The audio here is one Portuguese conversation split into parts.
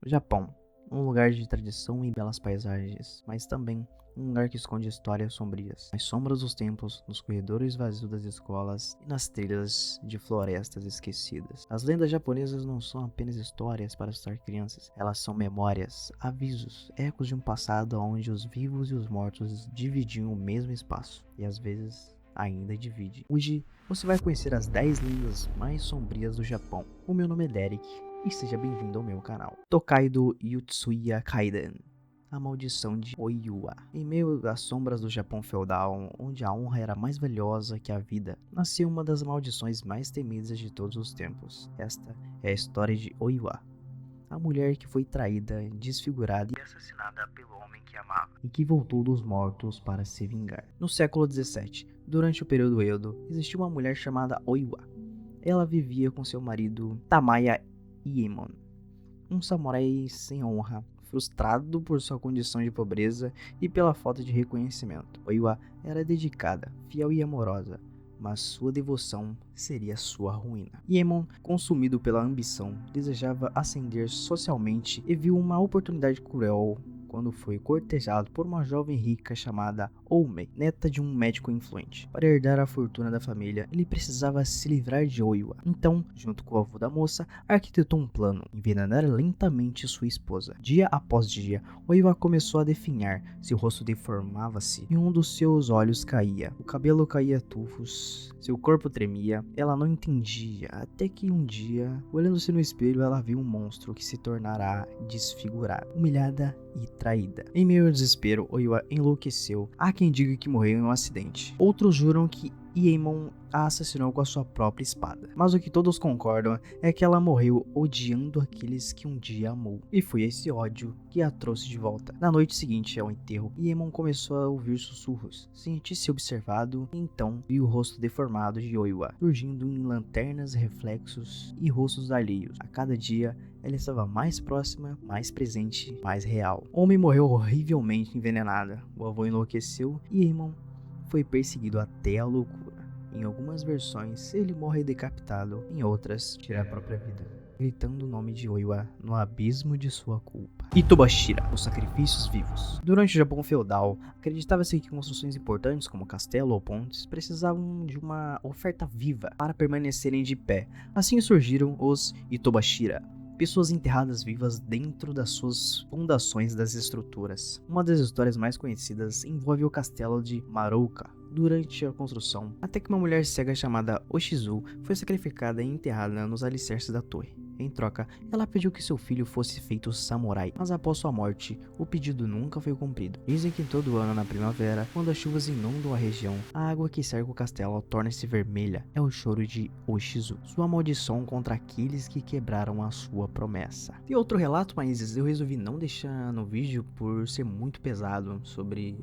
Japão, um lugar de tradição e belas paisagens, mas também um lugar que esconde histórias sombrias. Nas sombras dos templos, nos corredores vazios das escolas e nas trilhas de florestas esquecidas. As lendas japonesas não são apenas histórias para assustar crianças, elas são memórias, avisos, ecos de um passado onde os vivos e os mortos dividiam o mesmo espaço, e às vezes ainda divide. Hoje você vai conhecer as 10 lendas mais sombrias do Japão. O meu nome é Derek e seja bem-vindo ao meu canal. Tokaido Yutsuya Kaiden, a maldição de Oiwa. Em meio às sombras do Japão feudal, onde a honra era mais valiosa que a vida, nasceu uma das maldições mais temidas de todos os tempos. Esta é a história de Oiwa, a mulher que foi traída, desfigurada e assassinada pelo homem que amava, e que voltou dos mortos para se vingar. No século 17, durante o período Edo, existiu uma mulher chamada Oiwa. Ela vivia com seu marido Tamaya Iemon, um samurai sem honra, frustrado por sua condição de pobreza e pela falta de reconhecimento. Oiwa era dedicada, fiel e amorosa, mas sua devoção seria sua ruína. Iemon, consumido pela ambição, desejava ascender socialmente e viu uma oportunidade cruel quando foi cortejado por uma jovem rica chamada Oumei, neta de um médico influente. Para herdar a fortuna da família, ele precisava se livrar de Oiwa. Então, junto com o avô da moça, arquitetou um plano: envenenar lentamente sua esposa. Dia após dia, Oiwa começou a definhar, seu rosto deformava-se e um dos seus olhos caía. O cabelo caía a tufos, seu corpo tremia. Ela não entendia, até que um dia, olhando-se no espelho, ela viu um monstro que se tornará desfigurado, humilhada e traída. Em meio ao desespero, Oiwa enlouqueceu. Há quem diga que morreu em um acidente. Outros juram que Iemon a assassinou com a sua própria espada. Mas o que todos concordam é que ela morreu odiando aqueles que um dia amou. E foi esse ódio que a trouxe de volta. Na noite seguinte ao enterro, Iemon começou a ouvir sussurros, sentir-se observado, e então viu o rosto deformado de Oiwa, surgindo em lanternas, reflexos e rostos alheios. A cada dia, ela estava mais próxima, mais presente, mais real. O homem morreu horrivelmente envenenada. O avô enlouqueceu e Iemon foi perseguido até a loucura. Em algumas versões, ele morre decapitado, em outras, tira a própria vida, gritando o nome de Oiwa no abismo de sua culpa. Itobashira, os sacrifícios vivos. Durante o Japão feudal, acreditava-se que construções importantes como castelo ou pontes precisavam de uma oferta viva para permanecerem de pé. Assim surgiram os Itobashira, pessoas enterradas vivas dentro das suas fundações das estruturas. Uma das histórias mais conhecidas envolve o castelo de Marouka. Durante a construção, até que uma mulher cega chamada Oshizu foi sacrificada e enterrada nos alicerces da torre. Em troca, ela pediu que seu filho fosse feito samurai, mas após sua morte, o pedido nunca foi cumprido. Dizem que todo ano na primavera, quando as chuvas inundam a região, a água que cerca o castelo torna-se vermelha. É o choro de Oshizu, sua maldição contra aqueles que quebraram a sua promessa. Tem outro relato, mas eu resolvi não deixar no vídeo por ser muito pesado sobre,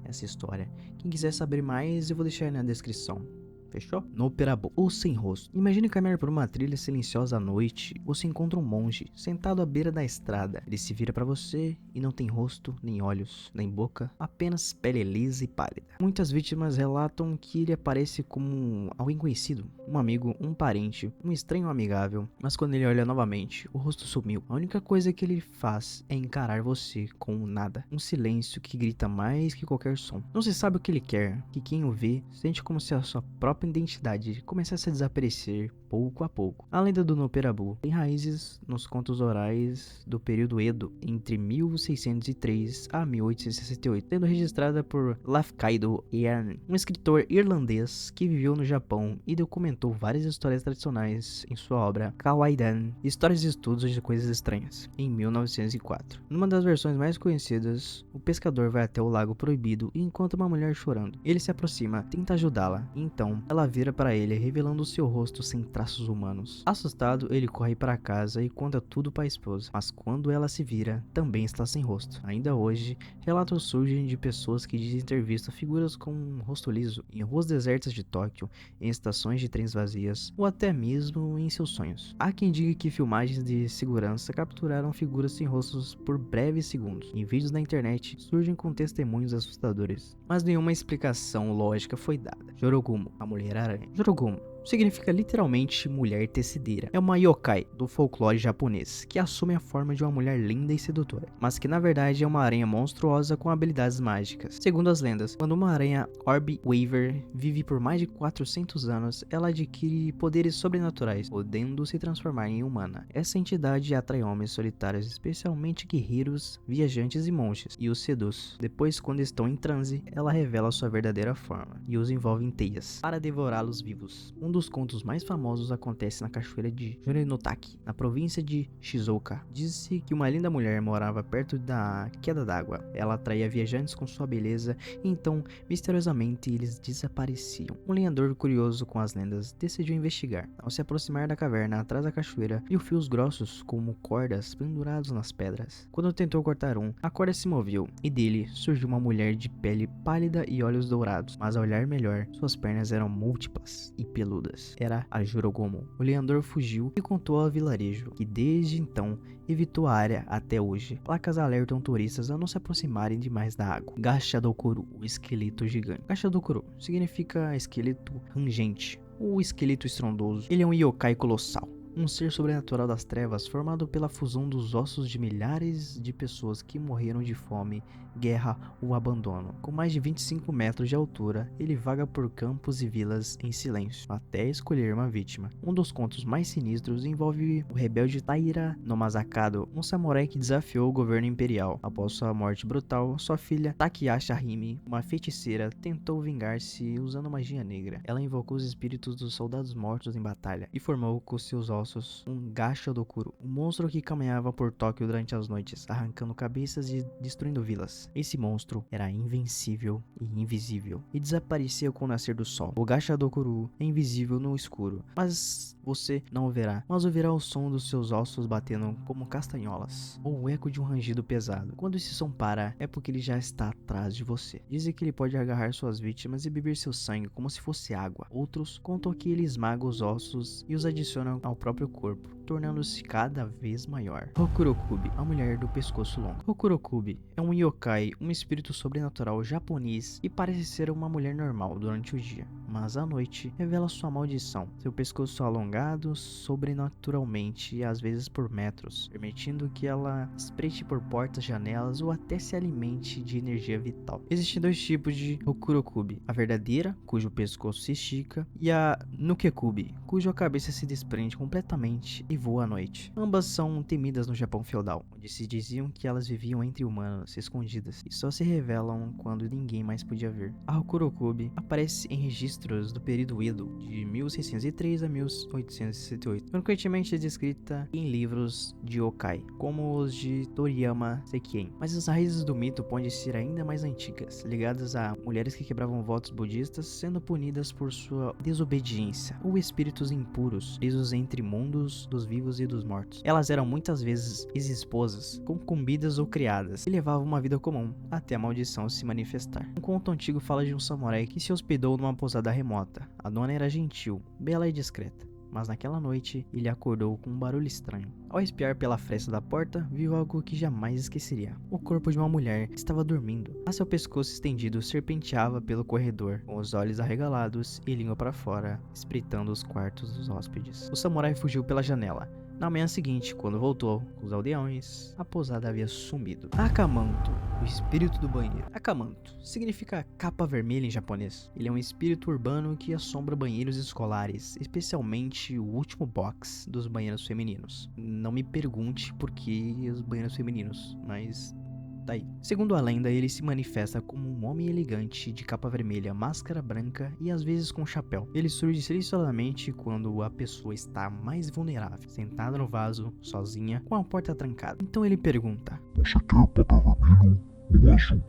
essa história. Quem quiser saber mais, eu vou deixar aí na descrição. Fechou? No Perabu, o sem rosto. Imagine caminhar por uma trilha silenciosa à noite. Você encontra um monge sentado à beira da estrada. Ele se vira para você e não tem rosto, nem olhos, nem boca, apenas pele lisa e pálida. Muitas vítimas relatam que ele aparece como alguém conhecido, um amigo, um parente, um estranho amigável, mas quando ele olha novamente, o rosto sumiu. A única coisa que ele faz é encarar você com nada, um silêncio que grita mais que qualquer som. Não se sabe o que ele quer, que quem o vê sente como se a sua própria identidade começasse a desaparecer pouco a pouco. A lenda do Noperabu tem raízes nos contos orais do período Edo, entre 1603 a 1868, sendo registrada por Lafcadio Hearn, um escritor irlandês que viveu no Japão e documentou várias histórias tradicionais em sua obra Kawaidan, Histórias e Estudos de Coisas Estranhas, em 1904. Numa das versões mais conhecidas, o pescador vai até o lago proibido e encontra uma mulher chorando. Ele se aproxima, tenta ajudá-la, e então ela vira para ele, revelando seu rosto sem traços humanos. Assustado, ele corre para casa e conta tudo para a esposa, mas quando ela se vira, também está sem rosto. Ainda hoje, relatos surgem de pessoas que dizem ter visto figuras com um rosto liso em ruas desertas de Tóquio, em estações de trens vazias, ou até mesmo em seus sonhos. Há quem diga que filmagens de segurança capturaram figuras sem rostos por breves segundos. Em vídeos na internet, surgem com testemunhos assustadores, mas nenhuma explicação lógica foi dada. Jorogumo, a Mulher-Aranha. Jorogumo, significa literalmente mulher tecedeira. É uma yokai do folclore japonês, que assume a forma de uma mulher linda e sedutora, mas que na verdade é uma aranha monstruosa com habilidades mágicas. Segundo as lendas, quando uma aranha Orb Weaver vive por mais de 400 anos, ela adquire poderes sobrenaturais, podendo se transformar em humana. Essa entidade atrai homens solitários, especialmente guerreiros, viajantes e monges, e os seduz. Depois, quando estão em transe, ela revela sua verdadeira forma e os envolve em teias para devorá-los vivos. Um dos contos mais famosos acontece na cachoeira de Jorenotaki, na província de Shizuoka. Diz-se que uma linda mulher morava perto da queda d'água. Ela atraía viajantes com sua beleza e então, misteriosamente, eles desapareciam. Um lenhador curioso com as lendas decidiu investigar. Ao se aproximar da caverna atrás da cachoeira, viu fios grossos como cordas pendurados nas pedras. Quando tentou cortar um, a corda se moveu e dele surgiu uma mulher de pele pálida e olhos dourados, mas ao olhar melhor, suas pernas eram múltiplas e peludas. Era a Jorogomo. O lenhador fugiu e contou ao vilarejo, que desde então evitou a área até hoje. Placas alertam turistas a não se aproximarem demais da água. Gashadokuru, o esqueleto gigante. Gashadokuru significa esqueleto rangente, ou esqueleto estrondoso. Ele é um yokai colossal, um ser sobrenatural das trevas formado pela fusão dos ossos de milhares de pessoas que morreram de fome, guerra ou abandono. Com mais de 25 metros de altura, ele vaga por campos e vilas em silêncio, até escolher uma vítima. Um dos contos mais sinistros envolve o rebelde Taira no Masakado, um samurai que desafiou o governo imperial. Após sua morte brutal, sua filha Takiyashi Hime, uma feiticeira, tentou vingar-se usando magia negra. Ela invocou os espíritos dos soldados mortos em batalha e formou com seus ossos um Gashadokuru, um monstro que caminhava por Tóquio durante as noites, arrancando cabeças e destruindo vilas. Esse monstro era invencível e invisível, e desaparecia com o nascer do sol. O Gashadokuru é invisível no escuro, mas você não o verá, mas ouvirá o som dos seus ossos batendo como castanholas, ou o eco de um rangido pesado. Quando esse som para, é porque ele já está atrás de você. Dizem que ele pode agarrar suas vítimas e beber seu sangue como se fosse água. Outros contam que ele esmaga os ossos e os adiciona ao próprio corpo, tornando-se cada vez maior. Rokurokubi, a mulher do pescoço longo. Rokurokubi é um yokai, um espírito sobrenatural japonês, e parece ser uma mulher normal durante o dia, mas à noite revela sua maldição. Seu pescoço alongado sobrenaturalmente, às vezes por metros, permitindo que ela espreite por portas, janelas ou até se alimente de energia vital. Existem dois tipos de Rokurokubi: a verdadeira, cujo pescoço se estica, e a Nukekubi, cuja cabeça se desprende completamente e voa à noite. Ambas são temidas no Japão feudal, onde se diziam que elas viviam entre humanos, escondidas, e só se revelam quando ninguém mais podia ver. A Rokurokubi aparece em registros do período Edo, de 1603 a 1868, frequentemente descrita em livros de yokai, como os de Toriyama Sekien. Mas as raízes do mito podem ser ainda mais antigas, ligadas a mulheres que quebravam votos budistas, sendo punidas por sua desobediência, ou espíritos impuros, presos entre mundos dos vivos e dos mortos. Elas eram muitas vezes ex-esposas, concumbidas ou criadas, e levavam uma vida comum, até a maldição se manifestar. Um conto antigo fala de um samurai que se hospedou numa pousada remota. A dona era gentil, bela e discreta, mas naquela noite ele acordou com um barulho estranho. Ao espiar pela fresta da porta, viu algo que jamais esqueceria. O corpo de uma mulher estava dormindo. A seu pescoço estendido serpenteava pelo corredor, com os olhos arregalados e língua para fora, espreitando os quartos dos hóspedes. O samurai fugiu pela janela. Na manhã seguinte, quando voltou com os aldeões, a pousada havia sumido. Akamanto, o espírito do banheiro. Akamanto significa capa vermelha em japonês. Ele é um espírito urbano que assombra banheiros escolares, especialmente o último box dos banheiros femininos. Não me pergunte por que os banheiros femininos, mas daí. Segundo a lenda, ele se manifesta como um homem elegante de capa vermelha, máscara branca e às vezes com chapéu. Ele surge silenciosamente quando a pessoa está mais vulnerável, sentada no vaso, sozinha, com a porta trancada. Então ele pergunta: "Você quer papel vermelho?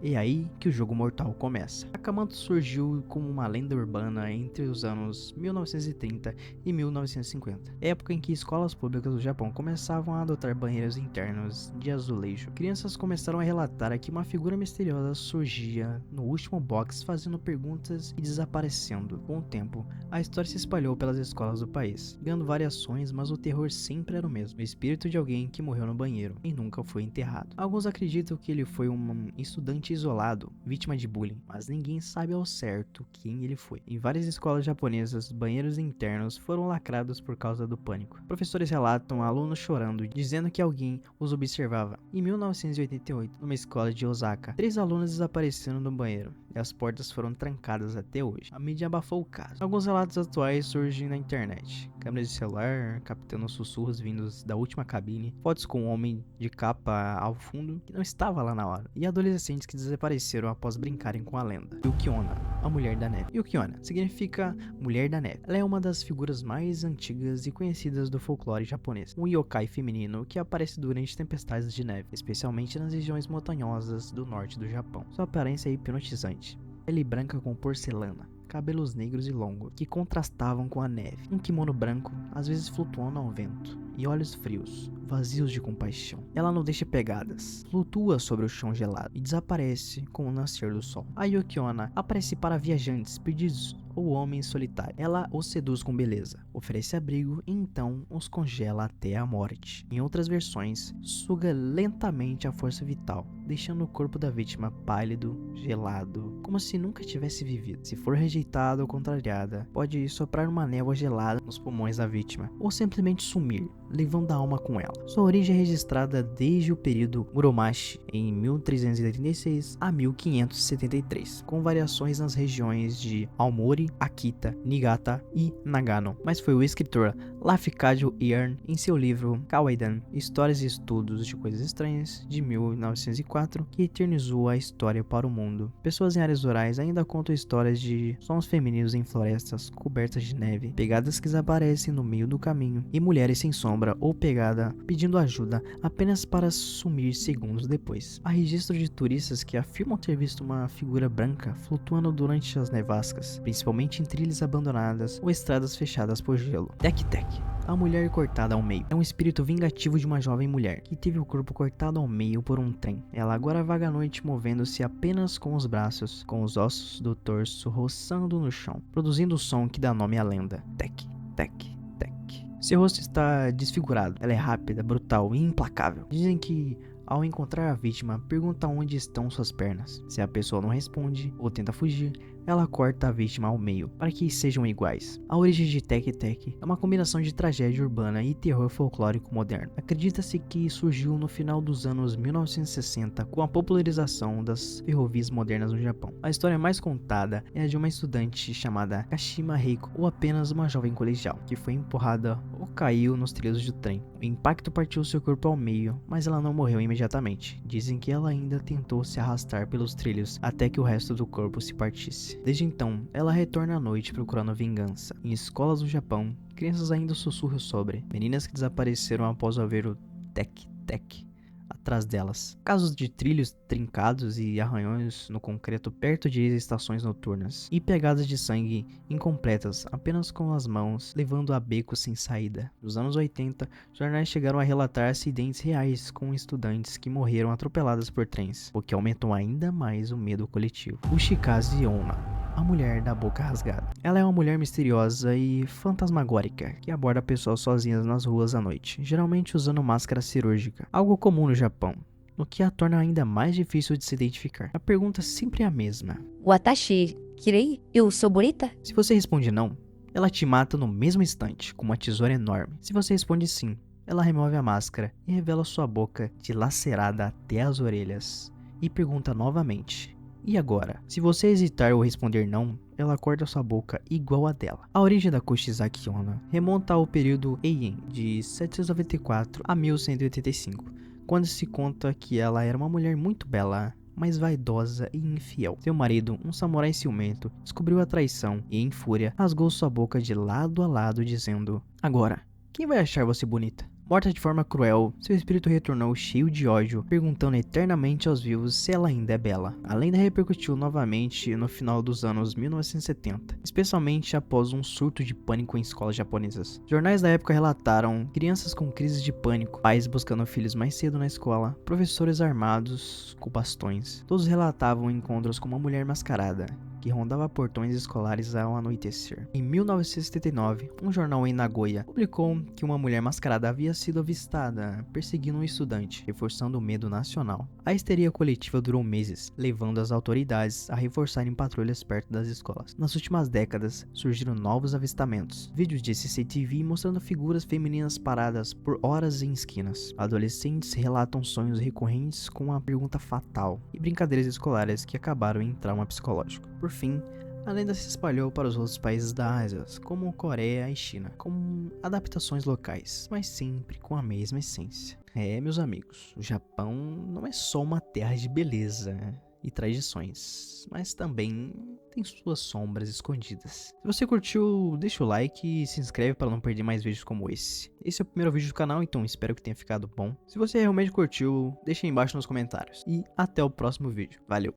E aí que o jogo mortal começa. Akamanto surgiu como uma lenda urbana entre os anos 1930 e 1950, época em que escolas públicas do Japão começavam a adotar banheiros internos de azulejo. Crianças começaram a relatar que uma figura misteriosa surgia no último box fazendo perguntas e desaparecendo. Com o tempo, a história se espalhou pelas escolas do país, ganhando variações, mas o terror sempre era o mesmo: o espírito de alguém que morreu no banheiro e nunca foi enterrado. Alguns acreditam que ele foi um um estudante isolado, vítima de bullying, mas ninguém sabe ao certo quem ele foi. Em várias escolas japonesas, banheiros internos foram lacrados por causa do pânico. Professores relatam alunos chorando, dizendo que alguém os observava. Em 1988, numa escola de Osaka, 3 alunos desapareceram no banheiro e as portas foram trancadas até hoje. A mídia abafou o caso. Alguns relatos atuais surgem na internet. Câmeras de celular captando sussurros vindos da última cabine, fotos com um homem de capa ao fundo que não estava lá na hora, e adolescentes que desapareceram após brincarem com a lenda. Yukiona, a Mulher da Neve. Yukiona significa Mulher da Neve. Ela é uma das figuras mais antigas e conhecidas do folclore japonês. Um yokai feminino que aparece durante tempestades de neve, especialmente nas regiões montanhosas do norte do Japão. Sua aparência é hipnotizante. Pele branca com porcelana, cabelos negros e longos, que contrastavam com a neve. Um kimono branco, às vezes flutuando ao vento, e olhos frios, vazios de compaixão. Ela não deixa pegadas, flutua sobre o chão gelado e desaparece com o nascer do sol. A Yukiona aparece para viajantes perdidos ou homens solitários. Ela os seduz com beleza, oferece abrigo e então os congela até a morte. Em outras versões, suga lentamente a força vital, deixando o corpo da vítima pálido, gelado, como se nunca tivesse vivido. Se for rejeitada ou contrariada, pode soprar uma névoa gelada nos pulmões da vítima, ou simplesmente sumir, levando a alma com ela. Sua origem é registrada desde o período Muromachi, em 1386 a 1573, com variações nas regiões de Aomori, Akita, Niigata e Nagano. Mas foi o escritor Lafcadio Hearn, em seu livro Kawaidan, Histórias e Estudos de Coisas Estranhas, de 1904, que eternizou a história para o mundo. Pessoas em áreas rurais ainda contam histórias de sons femininos em florestas cobertas de neve, pegadas que desaparecem no meio do caminho, e mulheres sem sombra ou pegada pedindo ajuda apenas para sumir segundos depois. Há registro de turistas que afirmam ter visto uma figura branca flutuando durante as nevascas, principalmente em trilhas abandonadas ou estradas fechadas por gelo. Tek-Tek, a mulher cortada ao meio. É um espírito vingativo de uma jovem mulher que teve o corpo cortado ao meio por um trem. Ela agora vaga à noite movendo-se apenas com os braços, com os ossos do torso roçando no chão, produzindo o som que dá nome à lenda. Tek, tek, tek. Seu rosto está desfigurado. Ela é rápida, brutal e implacável. Dizem que ao encontrar a vítima, pergunta onde estão suas pernas. Se a pessoa não responde ou tenta fugir, ela corta a vítima ao meio, para que sejam iguais. A origem de Tek-Tek é uma combinação de tragédia urbana e terror folclórico moderno. Acredita-se que surgiu no final dos anos 1960 com a popularização das ferrovias modernas no Japão. A história mais contada é a de uma estudante chamada Kashima Reiko, ou apenas uma jovem colegial, que foi empurrada ou caiu nos trilhos do trem. O impacto partiu seu corpo ao meio, mas ela não morreu imediatamente. Dizem que ela ainda tentou se arrastar pelos trilhos até que o resto do corpo se partisse. Desde então, ela retorna à noite procurando vingança. Em escolas do Japão, crianças ainda sussurram sobre meninas que desapareceram após haver o tek-tek atrás delas. Casos de trilhos trincados e arranhões no concreto perto de estações noturnas. E pegadas de sangue incompletas, apenas com as mãos, levando a becos sem saída. Nos anos 80, jornais chegaram a relatar acidentes reais com estudantes que morreram atropeladas por trens, o que aumentou ainda mais o medo coletivo. Ushikaze Onna, a mulher da boca rasgada. Ela é uma mulher misteriosa e fantasmagórica que aborda pessoas sozinhas nas ruas à noite, geralmente usando máscara cirúrgica, algo comum no Japão, o que a torna ainda mais difícil de se identificar. A pergunta sempre é a mesma: Watashi, kirei? Eu sou bonita? Se você responde não, ela te mata no mesmo instante, com uma tesoura enorme. Se você responde sim, ela remove a máscara e revela sua boca dilacerada até as orelhas, e pergunta novamente: e agora? Se você hesitar ou responder não, ela corta sua boca igual a dela. A origem da Kushizaki Onna remonta ao período Heian, de 794 a 1185, quando se conta que ela era uma mulher muito bela, mas vaidosa e infiel. Seu marido, um samurai ciumento, descobriu a traição e, em fúria, rasgou sua boca de lado a lado, dizendo: agora, quem vai achar você bonita? Morta de forma cruel, seu espírito retornou cheio de ódio, perguntando eternamente aos vivos se ela ainda é bela. A lenda repercutiu novamente no final dos anos 1970, especialmente após um surto de pânico em escolas japonesas. Jornais da época relataram crianças com crises de pânico, pais buscando filhos mais cedo na escola, professores armados com bastões. Todos relatavam encontros com uma mulher mascarada, que rondava portões escolares ao anoitecer. Em 1979, um jornal em Nagoya publicou que uma mulher mascarada havia sido avistada perseguindo um estudante, reforçando o medo nacional. A histeria coletiva durou meses, levando as autoridades a reforçarem patrulhas perto das escolas. Nas últimas décadas, surgiram novos avistamentos. Vídeos de CCTV mostrando figuras femininas paradas por horas em esquinas. Adolescentes relatam sonhos recorrentes com uma pergunta fatal e brincadeiras escolares que acabaram em trauma psicológico. Por fim, a lenda se espalhou para os outros países da Ásia, como Coreia e China, com adaptações locais, mas sempre com a mesma essência. Meus amigos, o Japão não é só uma terra de beleza e tradições, mas também tem suas sombras escondidas. Se você curtiu, deixa o like e se inscreve para não perder mais vídeos como esse. Esse é o primeiro vídeo do canal, então espero que tenha ficado bom. Se você realmente curtiu, deixa aí embaixo nos comentários. E até o próximo vídeo. Valeu!